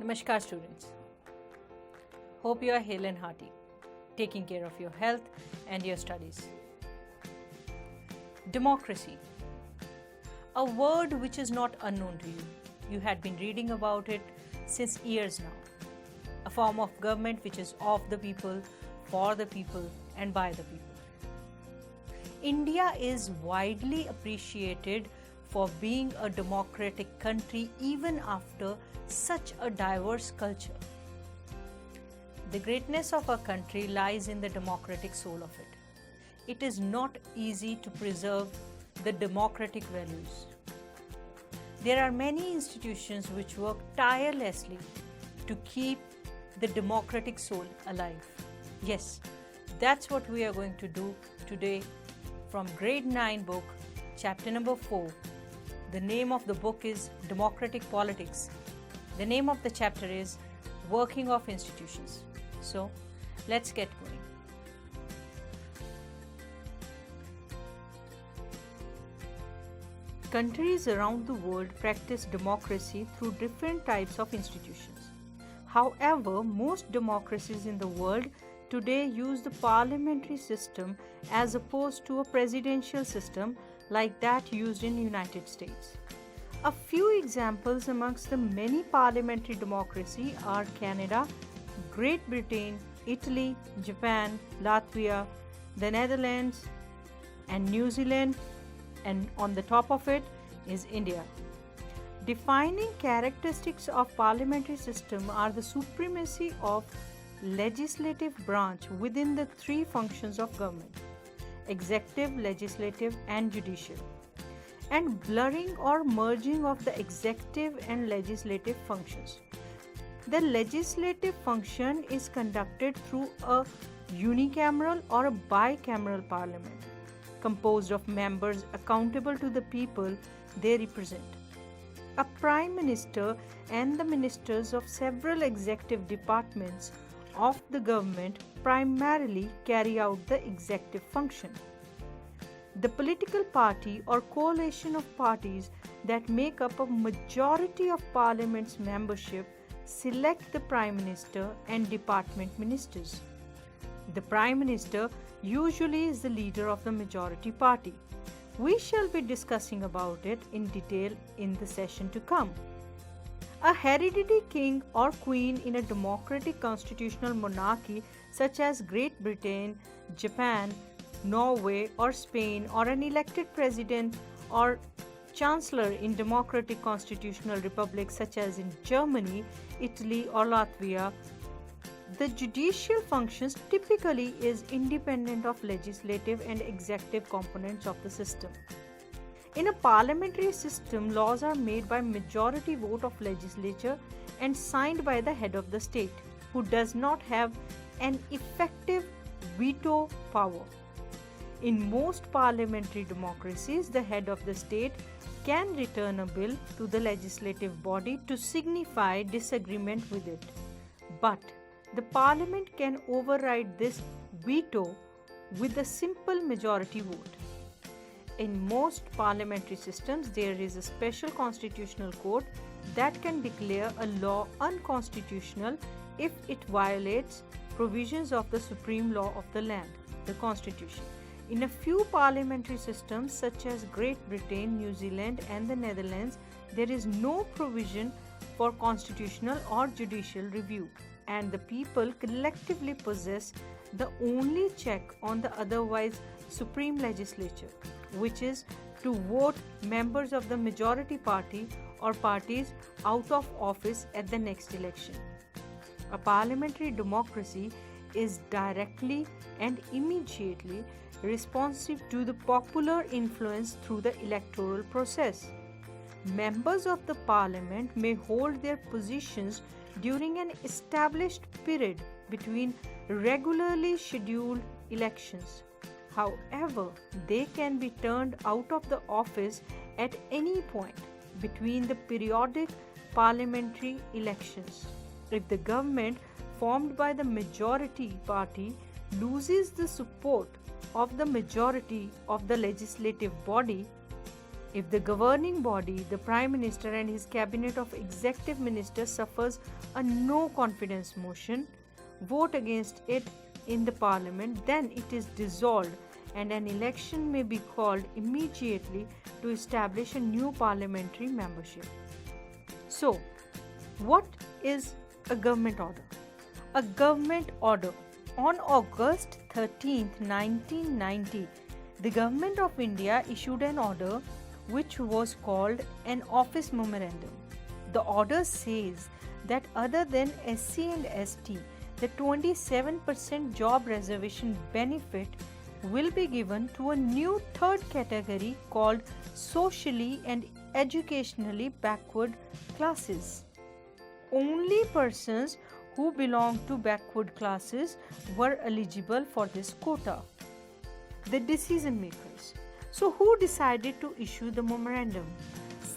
Namaskar students. Hope you are hale and hearty, taking care of your health and your studies. Democracy, a word which is not unknown to you. You had been reading about it since years now. A form of government which is of the people, for the people and by the people. India is widely appreciated for being a democratic country even after such a diverse culture. The greatness of our country lies in the democratic soul of it. It is not easy to preserve the democratic values. There are many institutions which work tirelessly to keep the democratic soul alive. Yes, that's what we are going to do today from grade 9 book, chapter number 4. The name of the book is Democratic Politics. The name of the chapter is Working of Institutions. So, let's get going. Countries around the world practice democracy through different types of institutions. However, most democracies in the world today use the parliamentary system as opposed to a presidential system like that used in the United States. A few examples amongst the many parliamentary democracy are Canada, Great Britain, Italy, Japan, Latvia, the Netherlands, and New Zealand, and on the top of it is India. Defining characteristics of parliamentary system are the supremacy of legislative branch within the three functions of government: executive, legislative, and judicial, and blurring or merging of the executive and legislative functions. The legislative function is conducted through a unicameral or a bicameral parliament, composed of members accountable to the people they represent. A prime minister and the ministers of several executive departments of the government primarily carry out the executive function. The political party or coalition of parties that make up a majority of Parliament's membership select the Prime Minister and department ministers. The Prime Minister usually is the leader of the majority party. We shall be discussing about it in detail in the session to come. A hereditary king or queen in a democratic constitutional monarchy such as Great Britain, Japan, Norway or Spain, or an elected president or chancellor in democratic constitutional republics such as in Germany, Italy or Latvia. The judicial functions typically is independent of legislative and executive components of the system. In a parliamentary system, laws are made by majority vote of legislature and signed by the head of the state, who does not have an effective veto power. In most parliamentary democracies, the head of the state can return a bill to the legislative body to signify disagreement with it. But the parliament can override this veto with a simple majority vote. In most parliamentary systems, there is a special constitutional court that can declare a law unconstitutional if it violates provisions of the supreme law of the land, the Constitution. In a few parliamentary systems such as Great Britain, New Zealand and the Netherlands, there is no provision for constitutional or judicial review, and the people collectively possess the only check on the otherwise supreme legislature, which is to vote members of the majority party or parties out of office at the next election. A parliamentary democracy is directly and immediately responsive to the popular influence through the electoral process. Members of the parliament may hold their positions during an established period between regularly scheduled elections. However, they can be turned out of the office at any point between the periodic parliamentary elections. If the government formed by the majority party loses the support of the majority of the legislative body, If the governing body, the Prime Minister and his cabinet of executive ministers suffers a no confidence motion, vote against it in the parliament, then it is dissolved and an election may be called immediately to establish a new parliamentary membership. So, what is a government order? A government order. On August 13, 1990, the Government of India issued an order which was called an office memorandum. The order says that other than SC and ST, the 27% job reservation benefit will be given to a new third category called socially and educationally backward classes. Only persons who belong to backward classes were eligible for this quota. The decision makers. So, who decided to issue the memorandum?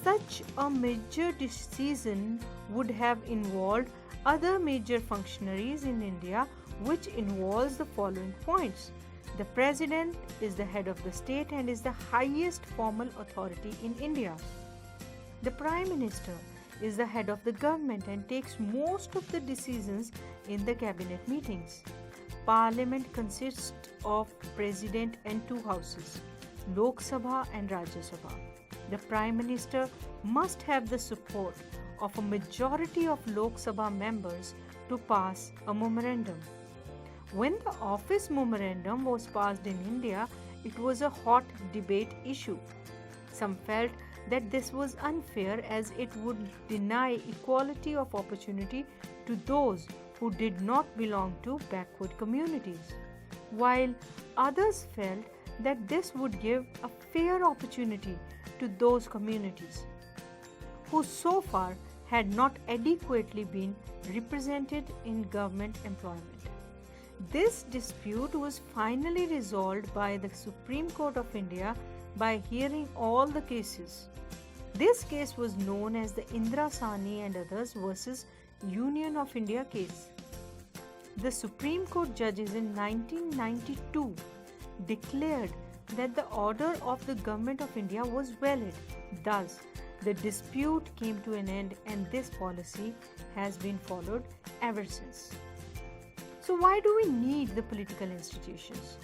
Such a major decision would have involved other major functionaries in India, which involves the following points. The President is the head of the state and is the highest formal authority in India. The Prime Minister is the head of the government and takes most of the decisions in the cabinet meetings. Parliament consists of President and two houses, Lok Sabha and Rajya Sabha. The Prime Minister must have the support of a majority of Lok Sabha members to pass a memorandum. When the office memorandum was passed in India, it was a hot debate issue. Some felt that this was unfair as it would deny equality of opportunity to those who did not belong to backward communities, while others felt that this would give a fair opportunity to those communities who so far had not adequately been represented in government employment. This dispute was finally resolved by the Supreme Court of India by hearing all the cases. This case was known as the Indira Sahni and others versus Union of India case. The Supreme Court judges in 1992 declared that the order of the Government of India was valid. Thus, the dispute came to an end and this policy has been followed ever since. So why do we need the political institutions?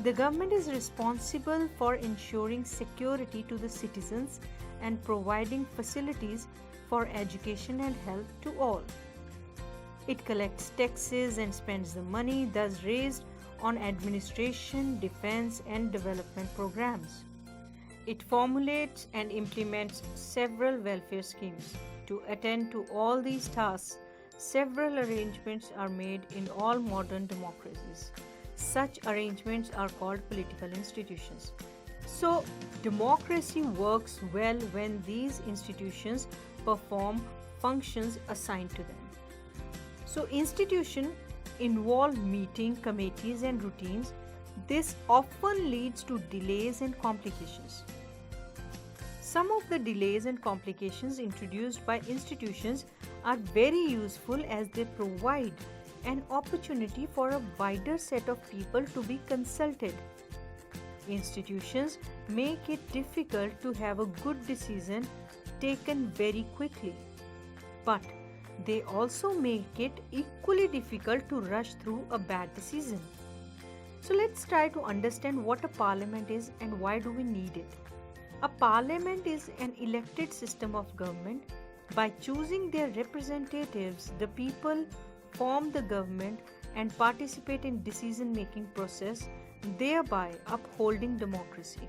The government is responsible for ensuring security to the citizens and providing facilities for education and health to all. It collects taxes and spends the money thus raised on administration, defense, and development programs. It formulates and implements several welfare schemes. To attend to all these tasks, several arrangements are made in all modern democracies. Such arrangements are called political institutions. So, democracy works well when these institutions perform functions assigned to them. So, institutions involve meeting, committees, and routines. This often leads to delays and complications. Some of the delays and complications introduced by institutions are very useful as they provide an opportunity for a wider set of people to be consulted. Institutions make it difficult to have a good decision taken very quickly, but they also make it equally difficult to rush through a bad decision. So let's try to understand what a parliament is and why do we need it. A parliament is an elected system of government. By choosing their representatives, the people form the government and participate in decision-making process, thereby upholding democracy.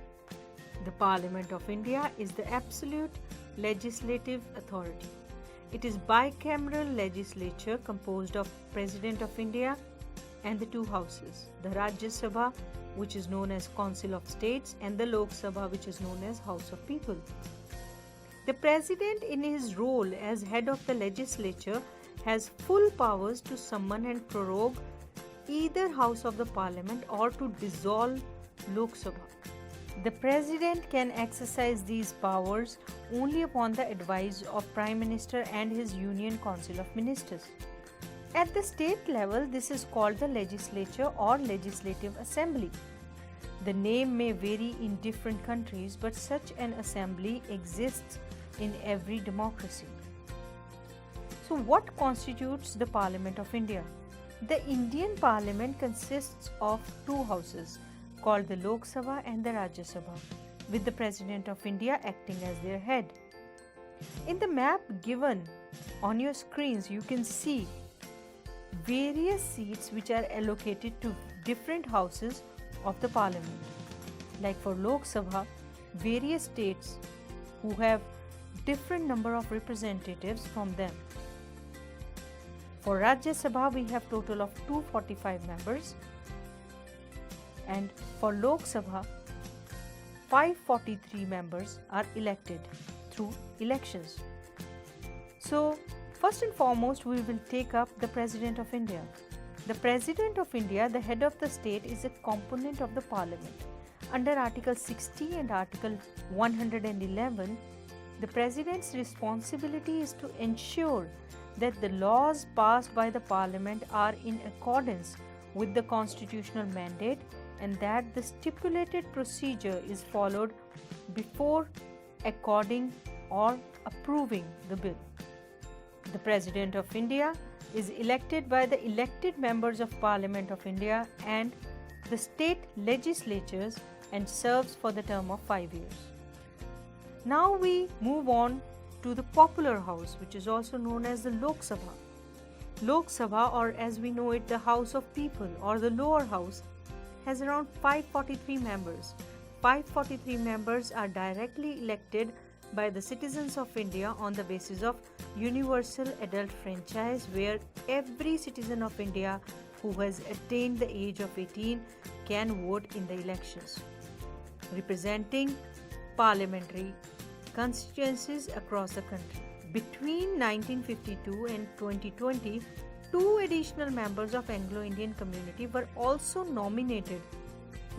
The Parliament of India is the absolute legislative authority. It is bicameral legislature composed of President of India and the two houses, the Rajya Sabha, which is known as Council of States, and the Lok Sabha, which is known as House of People. The President, in his role as head of the legislature, has full powers to summon and prorogue either house of the Parliament or to dissolve Lok Sabha. The President can exercise these powers only upon the advice of Prime Minister and his Union Council of Ministers. At the state level, this is called the legislature or legislative assembly. The name may vary in different countries, but such an assembly exists in every democracy. So, what constitutes the Parliament of India? The Indian Parliament consists of two houses called the Lok Sabha and the Rajya Sabha, with the President of India acting as their head. In the map given on your screens, you can see various seats which are allocated to different houses of the Parliament. Like for Lok Sabha, various states who have different number of representatives from them. For Rajya Sabha, we have total of 245 members, and for Lok Sabha, 543 members are elected through elections. So, first and foremost, we will take up the President of India. The President of India, the head of the state, is a component of the Parliament. Under Article 60 and Article 111, the President's responsibility is to ensure that the laws passed by the Parliament are in accordance with the constitutional mandate and that the stipulated procedure is followed before according or approving the bill. The President of India is elected by the elected members of Parliament of India and the state legislatures and serves for the term of 5 years. Now we move on to the popular house, which is also known as the Lok Sabha. Lok Sabha, or as we know it, the House of People or the lower house, has around 543 members. 543 members are directly elected by the citizens of India on the basis of universal adult franchise, where every citizen of India who has attained the age of 18 can vote in the elections, representing parliamentary constituencies across the country. Between 1952 and 2020, 2 additional members of Anglo-Indian community were also nominated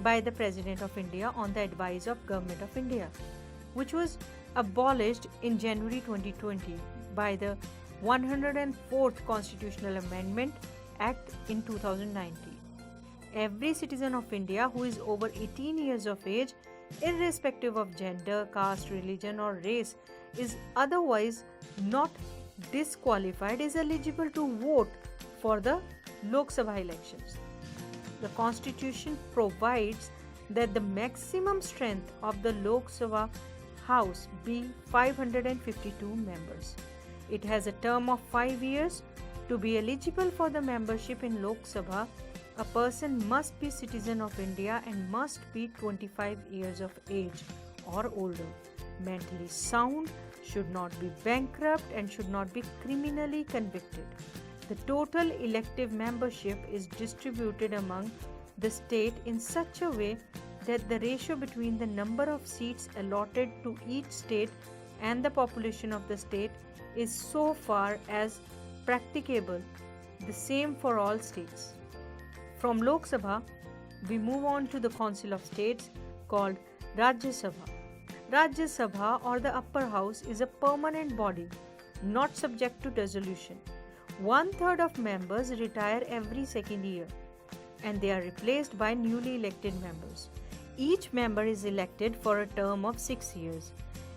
by the President of India on the advice of Government of India, which was abolished in January 2020 by the 104th Constitutional Amendment Act in 2019. Every citizen of India who is over 18 years of age, irrespective of gender, caste, religion or race, is otherwise not disqualified, is eligible to vote for the Lok Sabha elections. The Constitution provides that the maximum strength of the Lok Sabha House be 552 members. It has a term of 5 years. To be eligible for the membership in Lok Sabha, a person must be citizen of India and must be 25 years of age or older, mentally sound, should not be bankrupt and should not be criminally convicted. The total elective membership is distributed among the state in such a way that the ratio between the number of seats allotted to each state and the population of the state is so far as practicable the same for all states. From Lok Sabha, we move on to the Council of States called Rajya Sabha. Rajya Sabha, or the upper house, is a permanent body not subject to dissolution. 1/3 of members retire every second year and they are replaced by newly elected members. Each member is elected for a term of 6 years.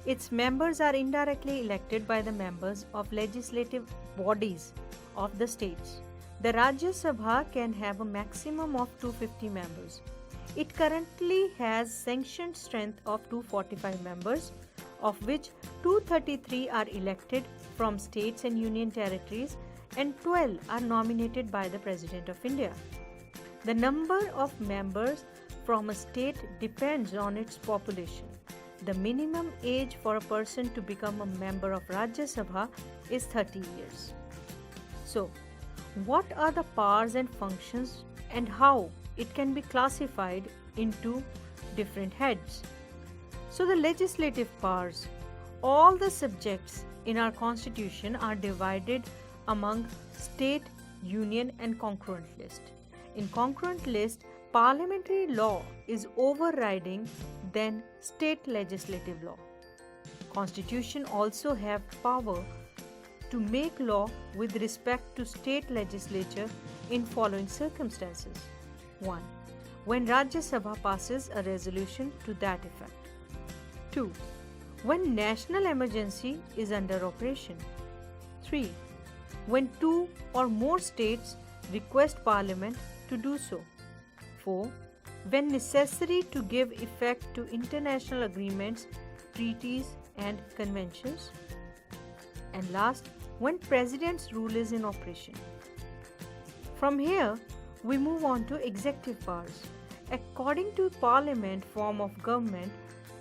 Its members are indirectly elected by the members of legislative bodies of the states. The Rajya Sabha can have a maximum of 250 members. It currently has sanctioned strength of 245 members, of which 233 are elected from states and union territories and 12 are nominated by the President of India. The number of members from a state depends on its population. The minimum age for a person to become a member of Rajya Sabha is 30 years. So, what are the powers and functions and how it can be classified into different heads? So, the legislative powers, all the subjects in our constitution are divided among state, union and concurrent list. In concurrent list, parliamentary law is overriding than state legislative law. Constitution also have power to make law with respect to state legislature in following circumstances. 1. when Rajya Sabha passes a resolution to that effect. 2. When national emergency is under operation. 3. When two or more states request Parliament to do so. 4. When necessary to give effect to international agreements, treaties and conventions. And last, when President's rule is in operation. From here, we move on to executive powers. According to Parliament form of government,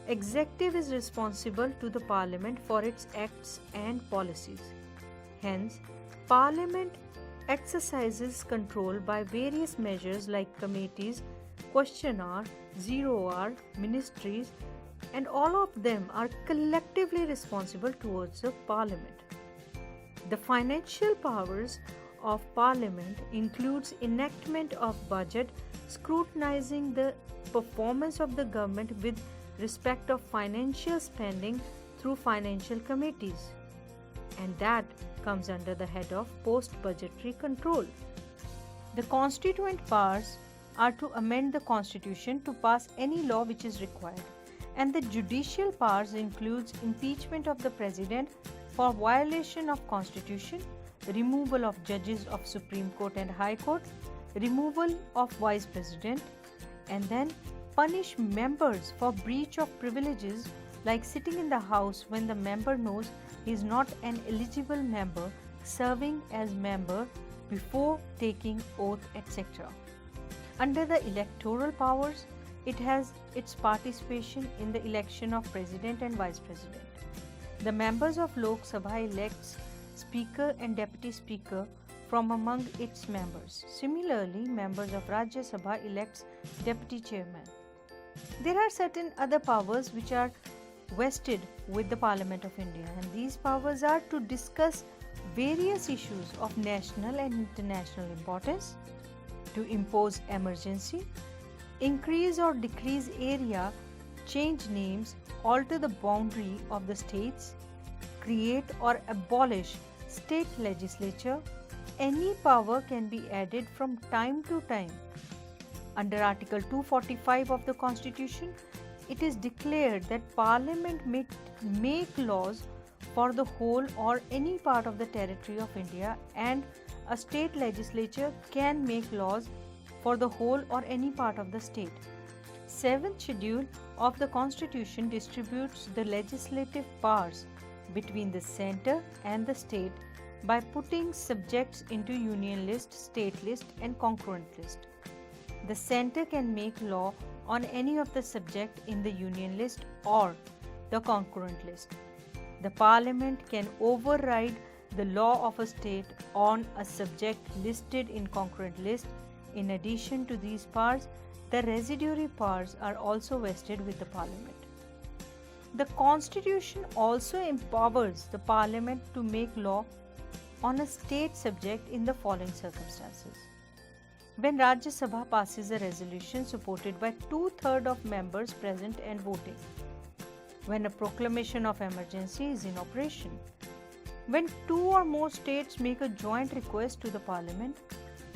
executive is responsible to the Parliament for its acts and policies. Hence, Parliament exercises control by various measures like committees, question hour, zero hour, ministries, and all of them are collectively responsible towards the Parliament. The financial powers of Parliament includes enactment of budget, scrutinizing the performance of the government with respect of financial spending through financial committees, and that comes under the head of post-budgetary control. The constituent powers are to amend the constitution to pass any law which is required, and the judicial powers includes impeachment of the president for violation of constitution, removal of judges of Supreme Court and High Court, removal of vice president, and then punish members for breach of privileges like sitting in the house when the member knows he is not an eligible member, serving as member before taking oath, etc. Under the electoral powers, it has its participation in the election of president and vice president. The members of Lok Sabha elects Speaker and Deputy Speaker from among its members. Similarly, members of Rajya Sabha elects Deputy Chairman. There are certain other powers which are vested with the Parliament of India, and these powers are to discuss various issues of national and international importance, to impose emergency, increase or decrease area, change names, alter the boundary of the states, create or abolish state legislature. Any power can be added from time to time. Under Article 245 of the Constitution, it is declared that Parliament may make laws for the whole or any part of the territory of India, and a state legislature can make laws for the whole or any part of the state. 7th schedule of the Constitution distributes the legislative powers between the center and the state by putting subjects into union list, state list and concurrent list. The center can make law on any of the subject in the union list or the concurrent list. The Parliament can override the law of a state on a subject listed in concurrent list. In addition to these powers, the residuary powers are also vested with the Parliament. The Constitution also empowers the Parliament to make law on a state subject in the following circumstances. When Rajya Sabha passes a resolution supported by 2/3 of members present and voting. When a proclamation of emergency is in operation. When two or more states make a joint request to the Parliament.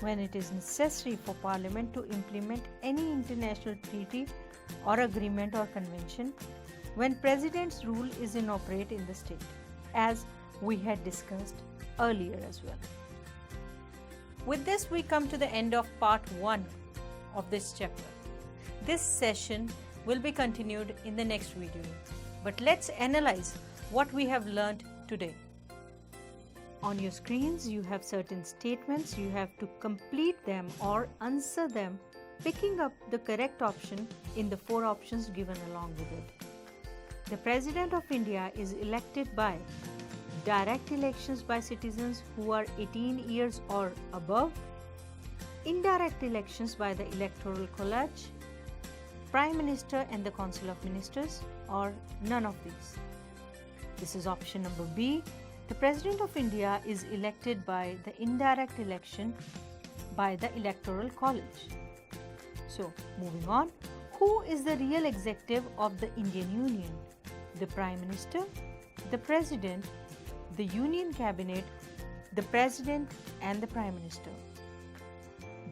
When it is necessary for Parliament to implement any international treaty or agreement or convention. When President's rule is in operate in the state, as we had discussed earlier as well. With this, we come to the end of part 1 of this chapter. This session will be continued in the next video, but let's analyze what we have learned today. On your screens, you have certain statements. You have to complete them or answer them, picking up the correct option in the 4 options given along with it. The President of India is elected by direct elections by citizens who are 18 years or above, indirect elections by the Electoral College, Prime Minister and the Council of Ministers, or none of these. This is option number B. The President of India is elected by the indirect election by the Electoral College. So, moving on, who is the real executive of the Indian Union? The Prime Minister, the President, the Union Cabinet, the President and the Prime Minister.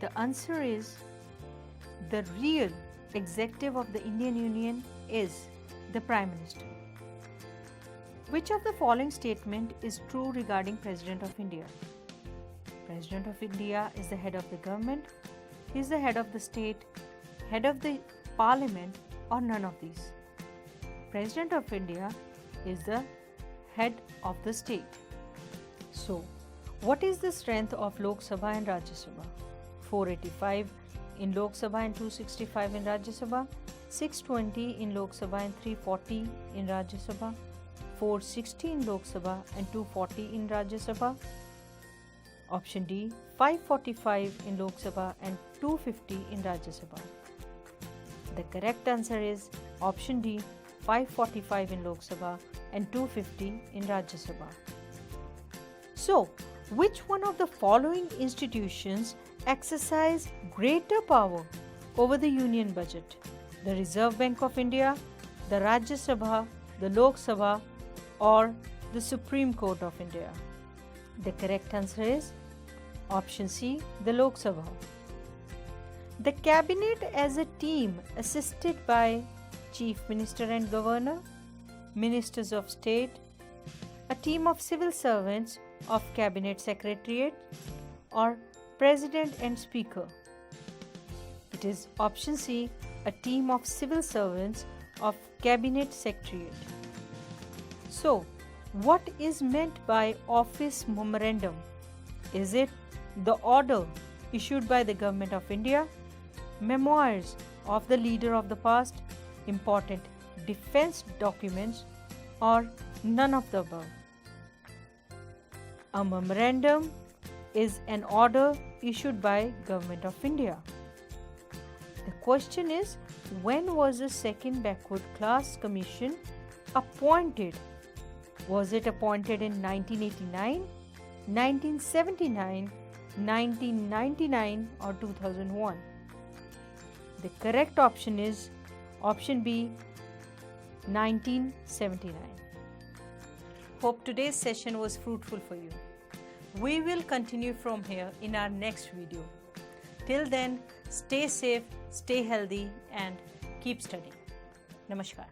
The answer is the real executive of the Indian Union is the Prime Minister. Which of the following statement is true regarding President of India? President of India is the head of the government, he is the head of the state, head of the parliament, or none of these. President of India is the head of the state. So, what is the strength of Lok Sabha and Rajya Sabha? 485 in Lok Sabha and 265 in Rajya Sabha, 620 in Lok Sabha and 340 in Rajya Sabha, 460 in Lok Sabha and 240 in Rajya Sabha. Option D, 545 in Lok Sabha and 250 in Rajya Sabha. The correct answer is option D, 545 in Lok Sabha and 250 in Rajya Sabha. So, which one of the following institutions exercise greater power over the union budget? The Reserve Bank of India, the Rajya Sabha, the Lok Sabha, or the Supreme Court of India? The correct answer is option C, the Lok Sabha. The Cabinet as a team assisted by Chief Minister and Governor, Ministers of State, a team of civil servants of Cabinet Secretariat, or President and Speaker? It is option C, a team of civil servants of Cabinet Secretariat. So, what is meant by Office Memorandum? Is it the order issued by the Government of India, memoirs of the leader of the past, important defense documents, or none of the above? A memorandum is an order issued by Government of India. The question is, when was the Second Backward Class Commission appointed? Was it appointed in 1989, 1979, 1999, or 2001? The correct option is option B, 1979. Hope today's session was fruitful for you. We will continue from here in our next video. Till then, stay safe, stay healthy, and keep studying. Namaskar.